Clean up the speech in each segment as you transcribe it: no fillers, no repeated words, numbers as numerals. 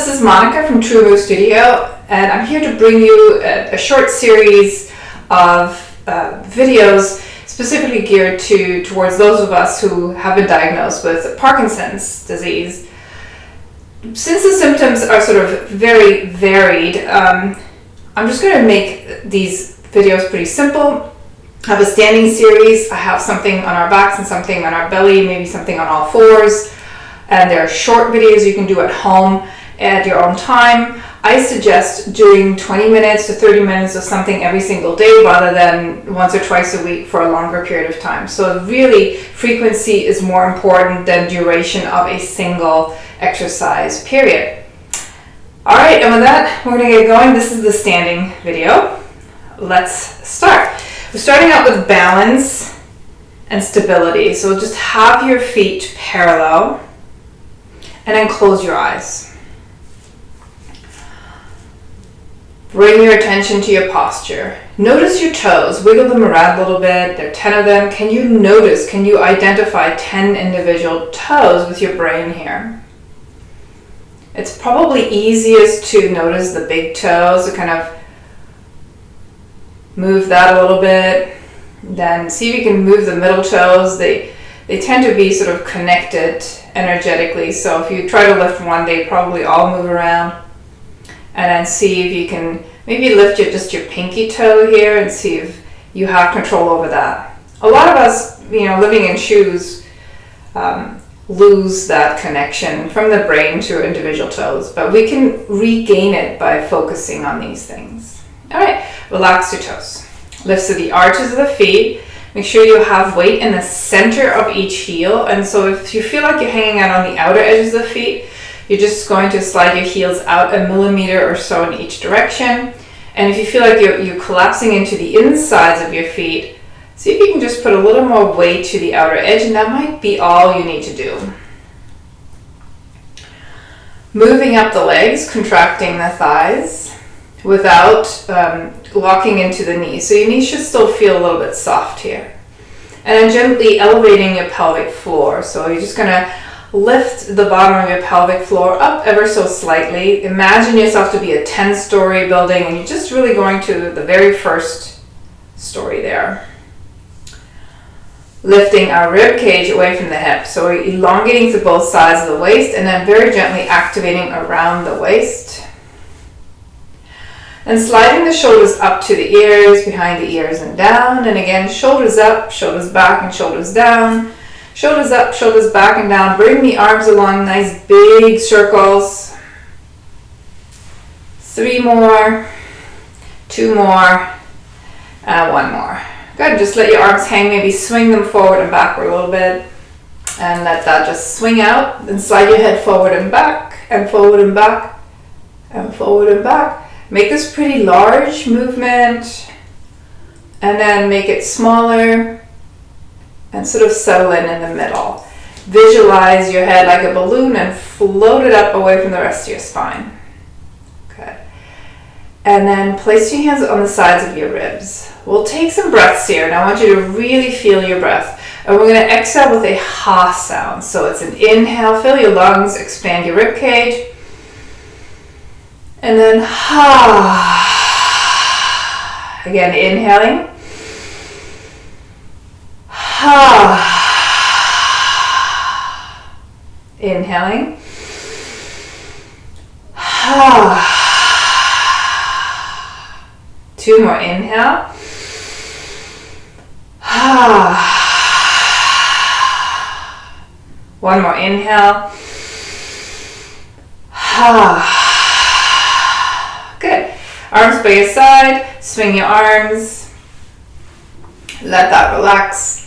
this is Monica from True Move Studio, and I'm here to bring you a short series of videos specifically geared towards those of us who have been diagnosed with Parkinson's disease. Since the symptoms are sort of very varied, I'm just going to make these videos pretty simple. I have a standing series. I have something on our backs and something on our belly, maybe something on all fours. And there are short videos you can do at home at your own time. I suggest doing 20 minutes to 30 minutes of something every single day rather than once or twice a week for a longer period of time. So really, frequency is more important than duration of a single exercise period. All right, and with that, we're gonna get going. This is the standing video. Let's start. We're starting out with balance and stability. So just have your feet parallel and then close your eyes. Bring your attention to your posture. Notice your toes. Wiggle them around a little bit. There are 10 of them. Can you notice, can you identify 10 individual toes with your brain here? It's probably easiest to notice the big toes, so kind of move that a little bit. Then see if you can move the middle toes. They tend to be sort of connected energetically, so if you try to lift one, they probably all move around. And then see if you can maybe lift just your pinky toe here and see if you have control over that. A lot of us, living in shoes, lose that connection from the brain to individual toes, but we can regain it by focusing on these things. All right, relax your toes. Lift to the arches of the feet. Make sure you have weight in the center of each heel. And so if you feel like you're hanging out on the outer edges of the feet, you're just going to slide your heels out a millimeter or so in each direction. And if you feel like you're collapsing into the insides of your feet, see if you can just put a little more weight to the outer edge, and that might be all you need to do. Moving up the legs, contracting the thighs without locking into the knees. So your knees should still feel a little bit soft here. And then gently elevating your pelvic floor. So you're just gonna lift the bottom of your pelvic floor up ever so slightly. Imagine yourself to be a 10-story building, and you're just really going to the very first story there. Lifting our rib cage away from the hip. So we're elongating to both sides of the waist and then very gently activating around the waist. And sliding the shoulders up to the ears, behind the ears and down. And again, shoulders up, shoulders back and shoulders down. Shoulders up, shoulders back and down. Bring the arms along, nice big circles. 3 more, 2 more, and 1 more. Good, just let your arms hang, maybe swing them forward and backward a little bit. And let that just swing out. Then slide your head forward and back, and forward and back, and forward and back. Make this pretty large movement, and then make it smaller, and sort of settle in the middle. Visualize your head like a balloon and float it up away from the rest of your spine. Good. And then place your hands on the sides of your ribs. We'll take some breaths here, and I want you to really feel your breath. And we're going to exhale with a ha sound. So it's an inhale, fill your lungs, expand your rib cage. And then ha. Again, inhaling. Ha. Inhaling. Ha. 2 more, inhale. Ha. 1 more, inhale. Ha. Good. Arms by your side, swing your arms. Let that relax.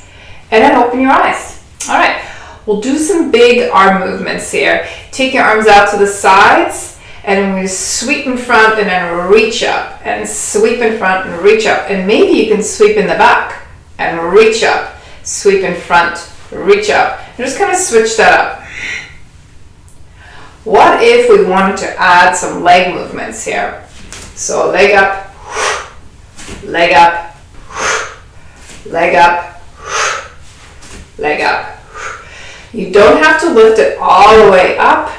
And then open your eyes. All right, we'll do some big arm movements here. Take your arms out to the sides, and then we sweep in front and then reach up, and sweep in front and reach up. And maybe you can sweep in the back and reach up. Sweep in front, reach up. And just kind of switch that up. What if we wanted to add some leg movements here? So leg up, leg up, leg up, leg up. You don't have to lift it all the way up.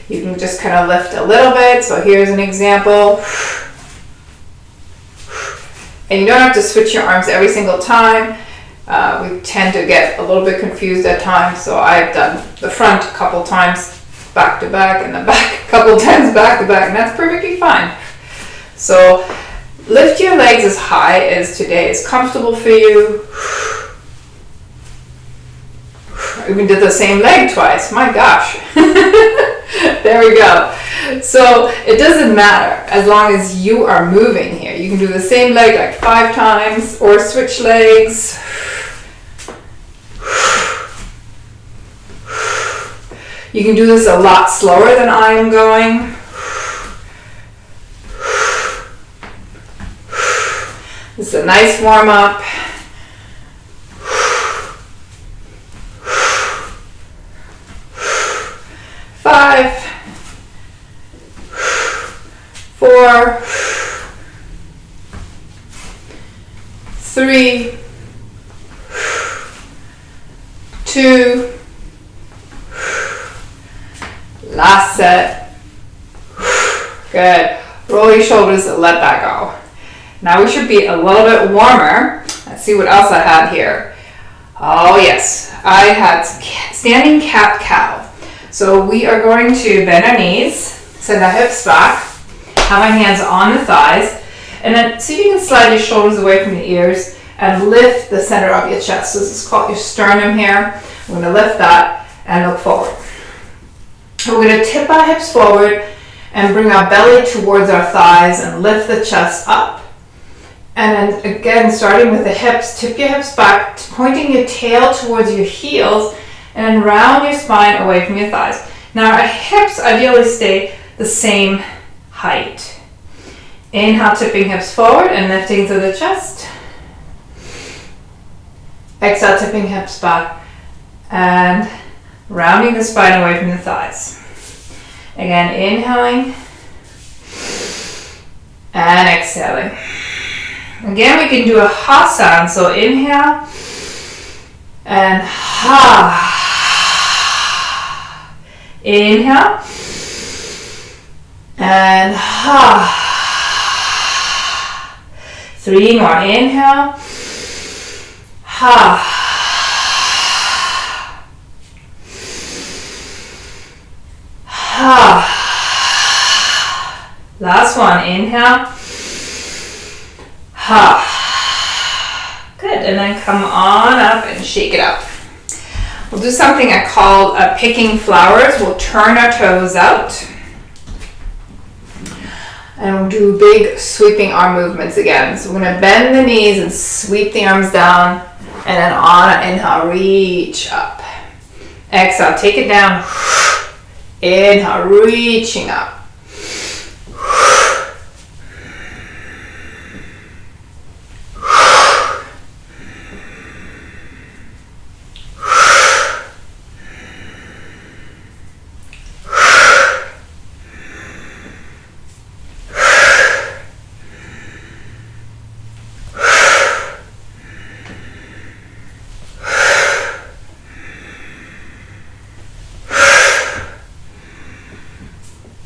You can just kind of lift a little bit. So here's an example. And you don't have to switch your arms every single time. We tend to get a little bit confused at times. So I've done the front a couple times back to back and the back a couple times back to back, and that's perfectly fine. So lift your legs as high as today is comfortable for you. I even did the same leg twice. My gosh. There we go. So it doesn't matter as long as you are moving here. You can do the same leg like 5 times or switch legs. You can do this a lot slower than I am going. This is a nice warm up. 5, 4, 3, 2, last set. Good. Roll your shoulders and let that go. Now we should be a little bit warmer. Let's see what else I had here. Oh yes, I had standing cat-cow. So we are going to bend our knees, send our hips back, have my hands on the thighs, and then see if you can slide your shoulders away from the ears and lift the center of your chest. So this is called your sternum here. I'm going to lift that and look forward. We're going to tip our hips forward and bring our belly towards our thighs and lift the chest up. And then again, starting with the hips, tip your hips back, pointing your tail towards your heels, and then round your spine away from your thighs. Now our hips ideally stay the same height. Inhale, tipping hips forward and lifting through the chest. Exhale, tipping hips back and rounding the spine away from the thighs. Again, inhaling and exhaling. Again, we can do a ha sound. So inhale and ha. Inhale and ha. 3 more. Inhale, ha. Ha. Last one. Inhale, ha. Good. And then come on up and shake it out. We'll do something I call picking flowers. We'll turn our toes out. And we'll do big sweeping arm movements again. So we're going to bend the knees and sweep the arms down. And then on an inhale, reach up. Exhale, take it down. Inhale, reaching up.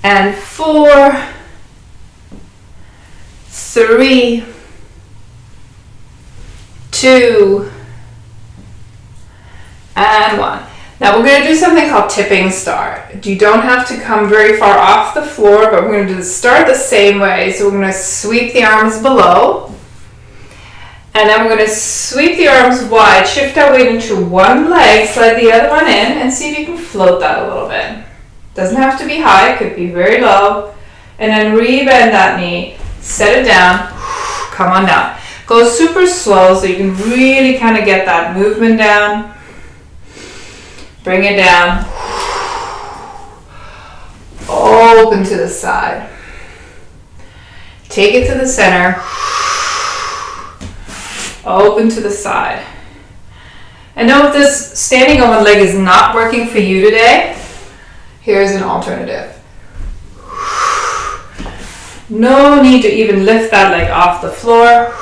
And 4, 3, 2, and 1. Now we're going to do something called tipping star. You don't have to come very far off the floor, but we're going to start the same way. So we're going to sweep the arms below. And then we're going to sweep the arms wide, shift our weight into one leg, slide the other one in, and see if you can float that a little bit. Doesn't have to be high, it could be very low. And then re-bend that knee, set it down, come on down. Go super slow so you can really kind of get that movement down. Bring it down. Open to the side. Take it to the center. Open to the side. And know if this standing on one leg is not working for you today, here's an alternative. No need to even lift that leg off the floor.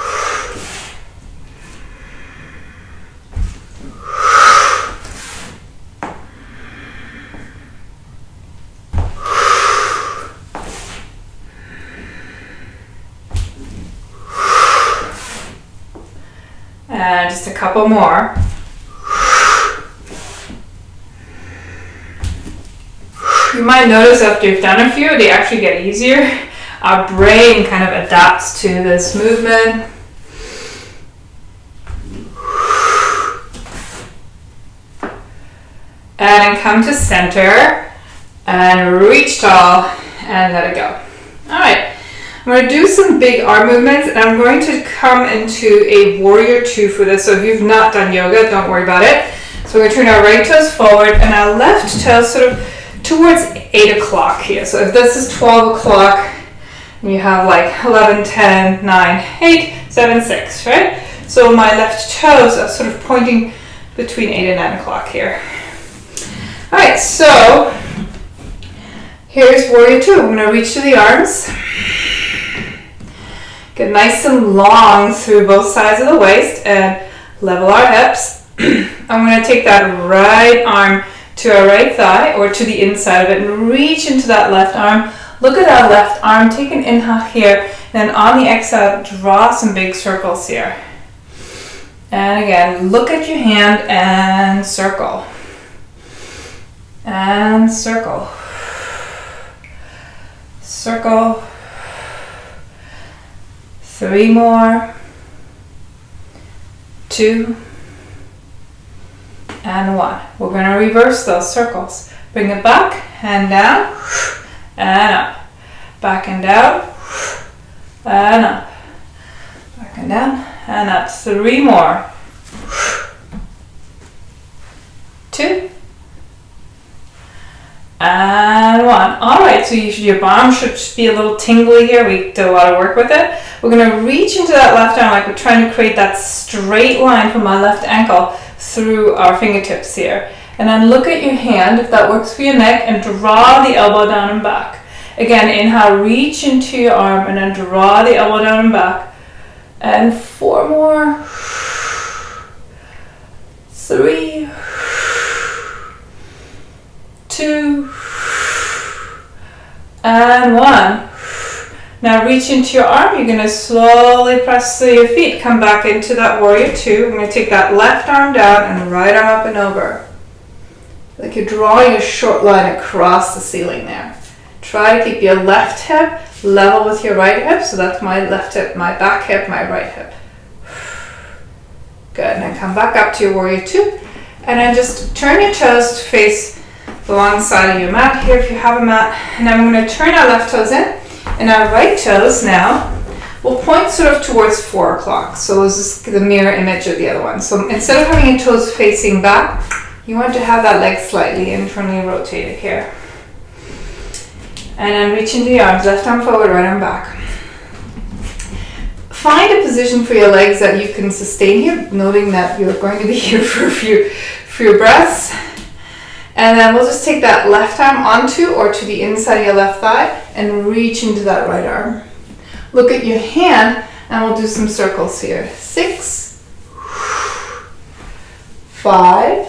And just a couple more. You might notice after you've done a few, they actually get easier. Our brain kind of adapts to this movement. And come to center and reach tall and let it go. All right, I'm going to do some big arm movements, and I'm going to come into a warrior two for this. So if you've not done yoga, don't worry about it. So we're going to turn our right toes forward and our left toes sort of towards 8 o'clock here. So if this is 12 o'clock, and you have like 11, 10, 9, 8, 7, 6, right? So my left toes are sort of pointing between 8 and 9 o'clock here. All right, so here's warrior two. I'm going to reach to the arms. Get nice and long through both sides of the waist and level our hips. I'm going to take that right arm to our right thigh or to the inside of it and reach into that left arm. Look at our left arm. Take an inhale here. Then on the exhale, draw some big circles here. And again, look at your hand and circle. And circle. Circle. 3 more. 2. And 1. We're going to reverse those circles. Bring it back, hand down, and up. Back and down, and up. Back and down, and up. 3 more. 2. And 1. Alright, so your arm should be a little tingly here. We did a lot of work with it. We're going to reach into that left arm like we're trying to create that straight line from my left ankle through our fingertips here. And then look at your hand, if that works for your neck, and draw the elbow down and back. Again, inhale, reach into your arm, and then draw the elbow down and back. And 4 more. 3. 2. And 1. Now reach into your arm. You're going to slowly press through your feet. Come back into that warrior two. I'm going to take that left arm down and right arm up and over. Like you're drawing a short line across the ceiling there. Try to keep your left hip level with your right hip. So that's my left hip, my back hip, my right hip. Good. And then come back up to your warrior two. And then just turn your toes to face the long side of your mat here if you have a mat. And then I'm going to turn our left toes in. And our right toes now will point sort of towards 4 o'clock. So this is the mirror image of the other one. So instead of having your toes facing back, you want to have that leg slightly internally rotated here. And then reach into the arms, left arm forward, right arm back. Find a position for your legs that you can sustain here, noting that you're going to be here for a few breaths. And then we'll just take that left arm onto or to the inside of your left thigh and reach into that right arm. Look at your hand and we'll do some circles here. 6, 5,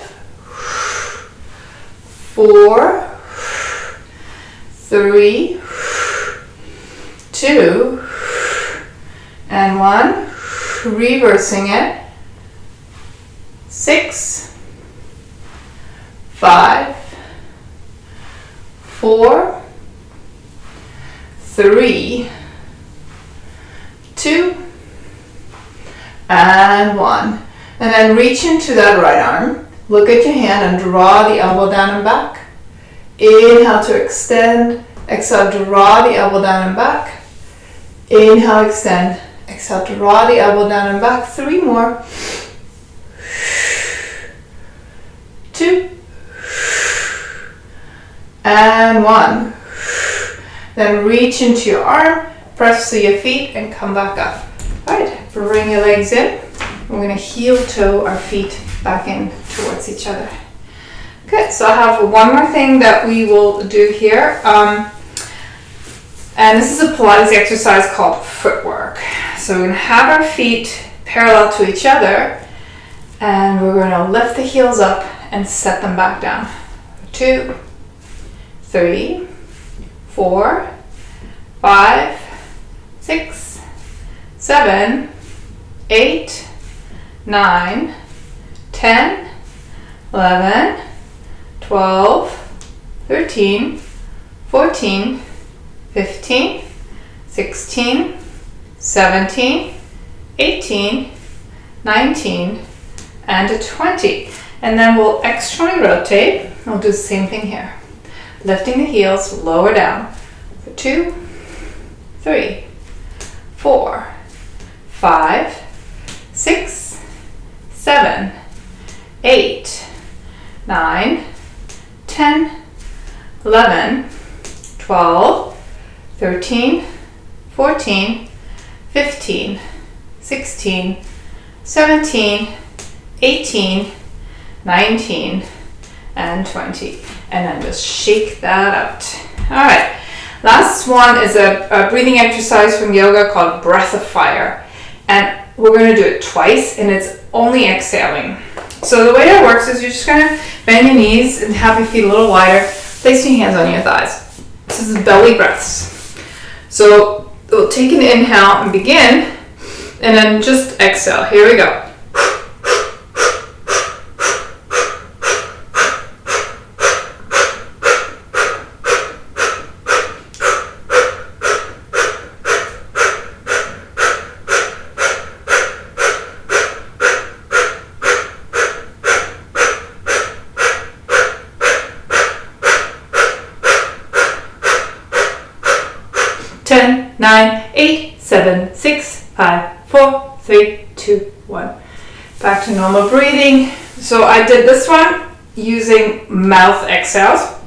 4, 3, 2, and 1. Reversing it. 6, 5, 4, 3, 2, and 1. And then reach into that right arm. Look at your hand and draw the elbow down and back. Inhale to extend. Exhale, draw the elbow down and back. Inhale, extend. Exhale, draw the elbow down and back. 3 more. 2. And 1. Then reach into your arm, press through your feet, and come back up. Alright, bring your legs in. We're going to heel toe our feet back in towards each other. Good, so I have one more thing that we will do here. And this is a Pilates exercise called footwork. So we're going to have our feet parallel to each other, and we're going to lift the heels up and set them back down. 2, 3, 4, 5, 6, 7, 8, 9, 10, 11, 12, 13, 14, 15, 16, 17, 18, 19, and 20. And then we'll externally rotate. We'll do the same thing here. Lifting the heels, lower down. For 2, 3, 4, 5, 6, 7, 8, 9, 10, 11, 12, 13, 14, 15, 16, 17, 18, 19, and 20. And then just shake that out. All right, last one is a breathing exercise from yoga called Breath of Fire. And we're going to do it twice, and it's only exhaling. So the way it works is you're just going to bend your knees and have your feet a little wider. Place your hands on your thighs. This is belly breaths. So we'll take an inhale and begin, and then just exhale. Here we go. 10, 9, 8, 7, 6, 5, 4, 3, 2, 1. Back to normal breathing. So I did this one using mouth exhales.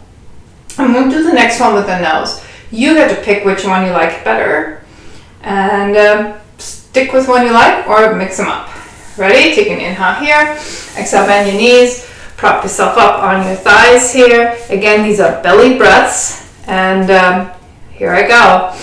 I'm going to do the next one with the nose. You get to pick which one you like better, and stick with one you like or mix them up. Ready? Take an inhale here. Exhale, bend your knees. Prop yourself up on your thighs here. Again, these are belly breaths, and here I go.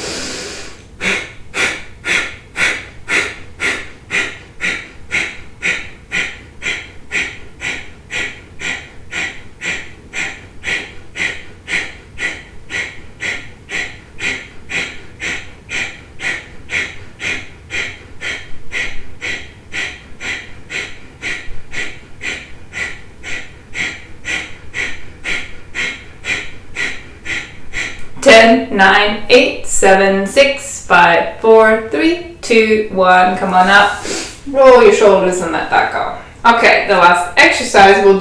Ten, 9, 8, 7, 6, 5, 4, 3, 2, 1. Come on up. Roll your shoulders and let that go. Okay, the last exercise we'll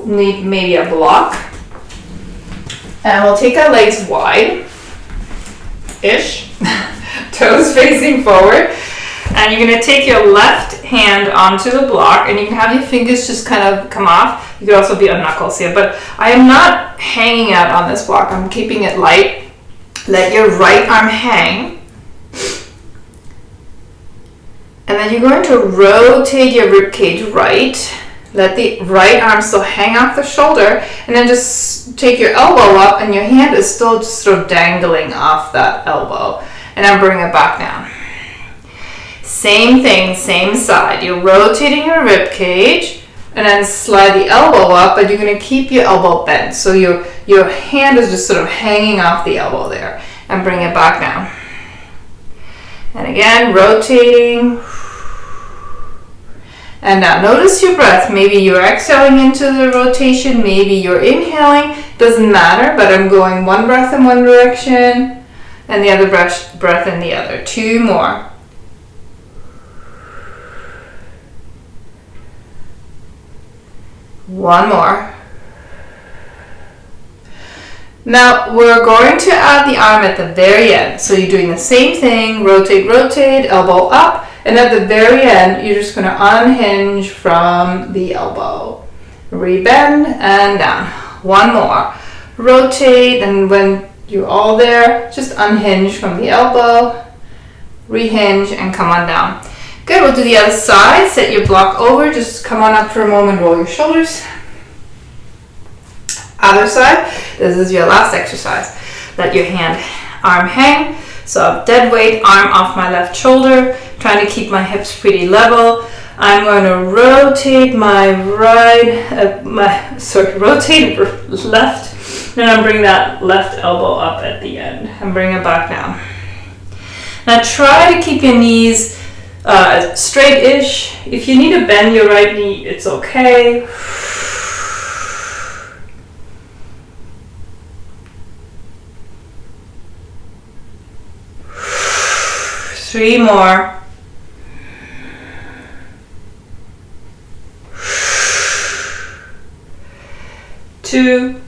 need maybe a block. And we'll take our legs wide-ish, toes facing forward. And you're going to take your left hand onto the block, and you can have your fingers just kind of come off. You could also be on knuckles here, but I am not hanging out on this block. I'm keeping it light. Let your right arm hang. And then you're going to rotate your rib cage right. Let the right arm still hang off the shoulder, and then just take your elbow up, and your hand is still just sort of dangling off that elbow. And then bring it back down. Same thing, same side. You're rotating your rib cage, and then slide the elbow up, but you're going to keep your elbow bent. So your hand is just sort of hanging off the elbow there, and bring it back down. And again, rotating. And now notice your breath. Maybe you're exhaling into the rotation, maybe you're inhaling. Doesn't matter, but I'm going one breath in one direction, and the other breath in the other. 2 more. One more. Now we're going to add the arm at the very end. So you're doing the same thing, rotate, rotate, elbow up, and at the very end, you're just going to unhinge from the elbow. Rebend and down. One more. Rotate, and when you're all there, just unhinge from the elbow, rehinge, and come on down. Good, we'll do the other side. Set your block over. Just come on up for a moment, roll your shoulders. Other side, this is your last exercise. Let your arm hang. So dead weight, arm off my left shoulder, trying to keep my hips pretty level. I'm going to rotate my rotate left, and I'm bring that left elbow up at the end and bring it back down. Now try to keep your knees straight-ish. If you need to bend your right knee, it's okay. 3 more. 2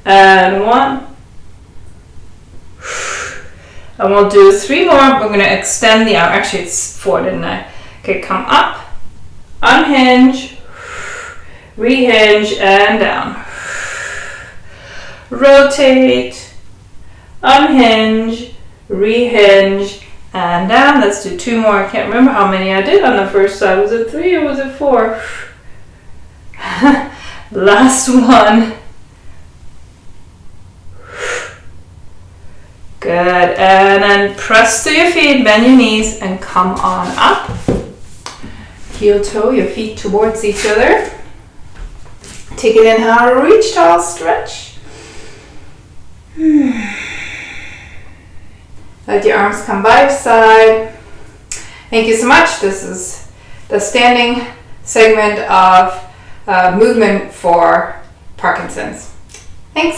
and 1. And we'll do 3 more. We're going to extend the arm. Actually, it's 4, didn't I? Okay, come up, unhinge, rehinge, and down. Rotate, unhinge, rehinge, and down. Let's do 2 more. I can't remember how many I did on the first side. Was it 3 or was it 4? Last one. Good. And then press to your feet, bend your knees, and come on up. Heel toe, your feet towards each other. Take it in high, reach tall, stretch. Let your arms come by your side. Thank you so much. This is the standing segment of movement for Parkinson's. Thanks.